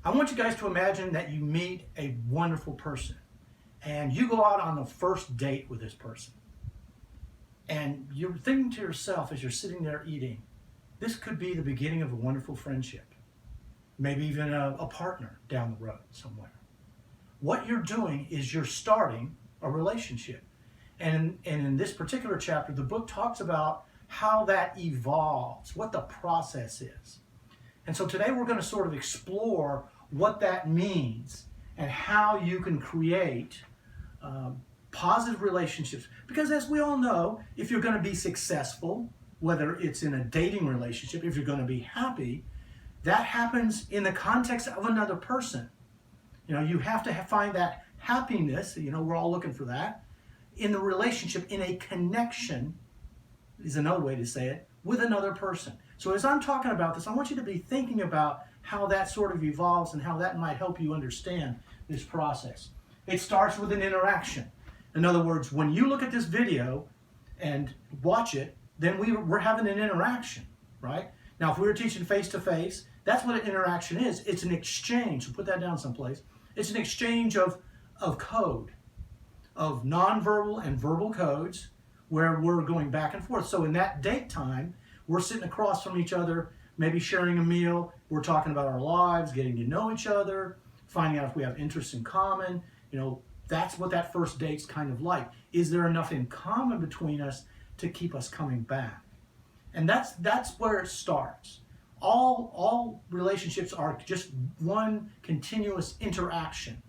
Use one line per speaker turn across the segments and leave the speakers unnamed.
I want you guys to imagine that you meet a wonderful person and you go out on the first date with this person. And you're thinking to yourself as you're sitting there eating, this could be the beginning of a wonderful friendship. Maybe even a partner down the road somewhere. What you're doing is you're starting a relationship. And in this particular chapter, the book talks about how that evolves, what the process is. And so today we're going to sort of explore what that means and how you can create positive relationships. Because as we all know, if you're going to be successful, whether it's in a dating relationship, if you're going to be happy, that happens in the context of another person. You have to find that happiness, we're all looking for that, in the relationship, in a connection, is another way to say it, with another person. So as I'm talking about this, I want you to be thinking about how that sort of evolves and how that might help you understand this process. It starts with an interaction. In other words, when you look at this video and watch it, then we're having an interaction, right? Now, if we were teaching face-to-face, that's what an interaction is. It's an exchange. So put that down someplace. It's an exchange of code, of nonverbal and verbal codes, where we're going back and forth. So in that date time, we're sitting across from each other, maybe sharing a meal. We're talking about our lives, getting to know each other, finding out if we have interests in common. That's what that first date's kind of like. Is there enough in common between us to keep us coming back? And that's where it starts. All relationships are just one continuous interaction.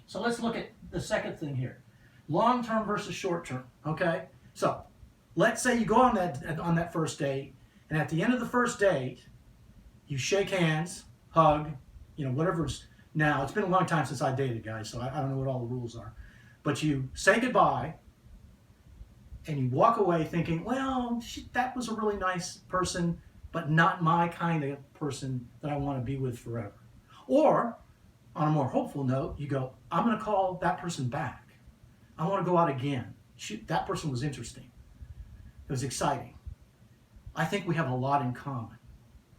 So let's look at the second thing here. Long-term versus short-term, okay? So let's say you go on that first date, and at the end of the first date, you shake hands, hug, whatever's. Now, it's been a long time since I dated, guys, so I don't know what all the rules are. But you say goodbye, and you walk away thinking, well, that was a really nice person, but not my kind of person that I want to be with forever. Or, on a more hopeful note, you go, I'm going to call that person back. I want to go out again. That person was interesting. It was exciting. I think we have a lot in common.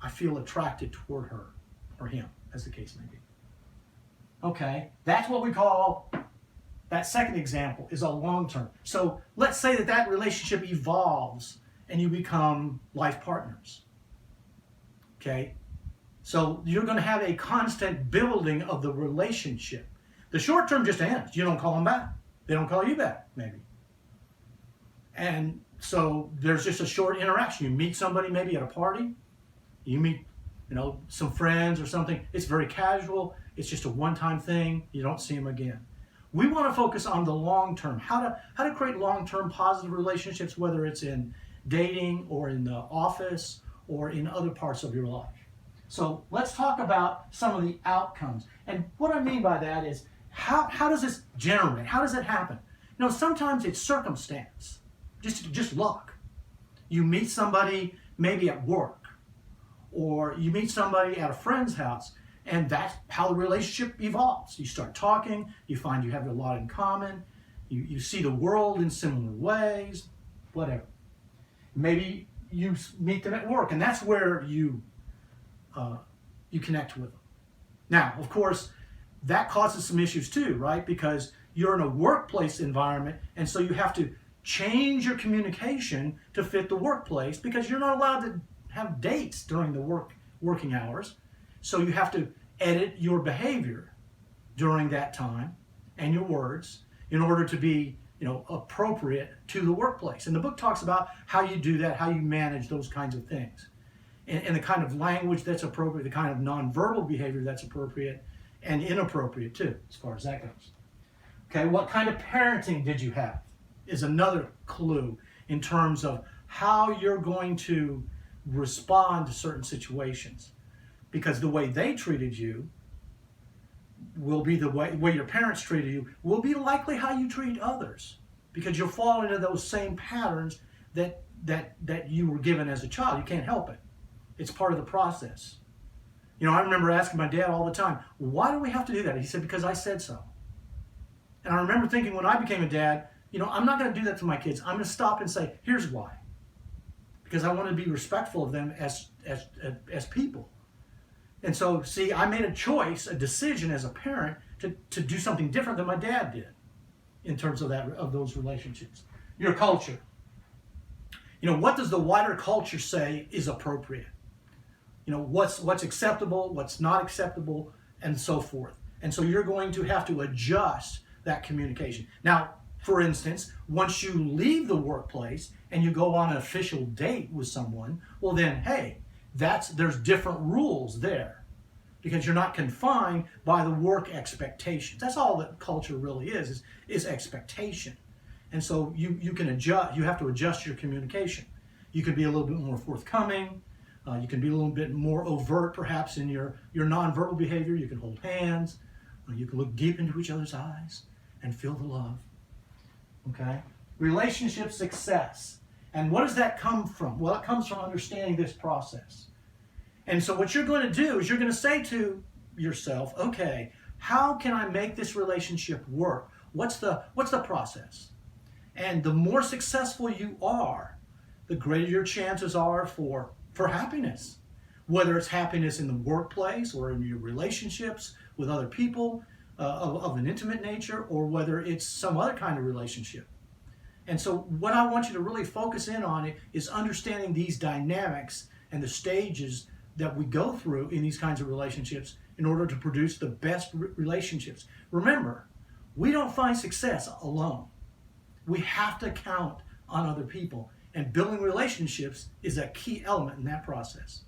I feel attracted toward her, or him, as the case may be. Okay, that's what we call, that second example is a long-term. So let's say that relationship evolves and you become life partners. Okay, so you're going to have a constant building of the relationship. The short term just ends. You don't call them back. They don't call you back, maybe. And so there's just a short interaction. You meet somebody maybe at a party. You meet, some friends or something. It's very casual. It's just a one-time thing. You don't see them again. We want to focus on the long term. How to create long-term positive relationships, whether it's in dating or in the office or in other parts of your life. So let's talk about some of the outcomes. And what I mean by that is, how does this generate? How does it happen? Sometimes it's circumstance, just luck. You meet somebody maybe at work, or you meet somebody at a friend's house, and that's how the relationship evolves. You start talking, you find you have a lot in common, you see the world in similar ways, whatever. Maybe you meet them at work, and that's where you connect with them. Now, of course, that causes some issues too, right? Because you're in a workplace environment, and so you have to change your communication to fit the workplace, because you're not allowed to have dates during the working hours. So you have to edit your behavior during that time and your words in order to be, appropriate to the workplace. And the book talks about how you do that, how you manage those kinds of things, and the kind of language that's appropriate, the kind of nonverbal behavior that's appropriate and inappropriate too, as far as that goes. Okay, what kind of parenting did you have is another clue in terms of how you're going to respond to certain situations. Because the way they treated you will be the way your parents treated you, will be likely how you treat others. Because you'll fall into those same patterns that you were given as a child. You can't help it. It's part of the process. I remember asking my dad all the time, why do we have to do that? He said, because I said so. And I remember thinking when I became a dad, I'm not going to do that to my kids. I'm going to stop and say, here's why. Because I want to be respectful of them as people. And so, see, I made a choice, a decision as a parent to do something different than my dad did in terms of those relationships. Your culture. What does the wider culture say is appropriate? What's acceptable, what's not acceptable, and so forth. And so you're going to have to adjust that communication. Now, for instance, once you leave the workplace and you go on an official date with someone, well then, hey, there's different rules there because you're not confined by the work expectations. That's all that culture really is expectation. And so you can adjust. You have to adjust your communication. You could be a little bit more forthcoming. You can be a little bit more overt, perhaps, in your nonverbal behavior. You can hold hands. You can look deep into each other's eyes and feel the love. Okay? Relationship success. And what does that come from? Well, it comes from understanding this process. And so what you're going to do is you're going to say to yourself, okay, how can I make this relationship work? What's the process? And the more successful you are, the greater your chances are for happiness. Whether it's happiness in the workplace or in your relationships with other people of an intimate nature, or whether it's some other kind of relationship. And so what I want you to really focus in on is understanding these dynamics and the stages that we go through in these kinds of relationships in order to produce the best relationships. Remember, we don't find success alone. We have to count on other people. And building relationships is a key element in that process.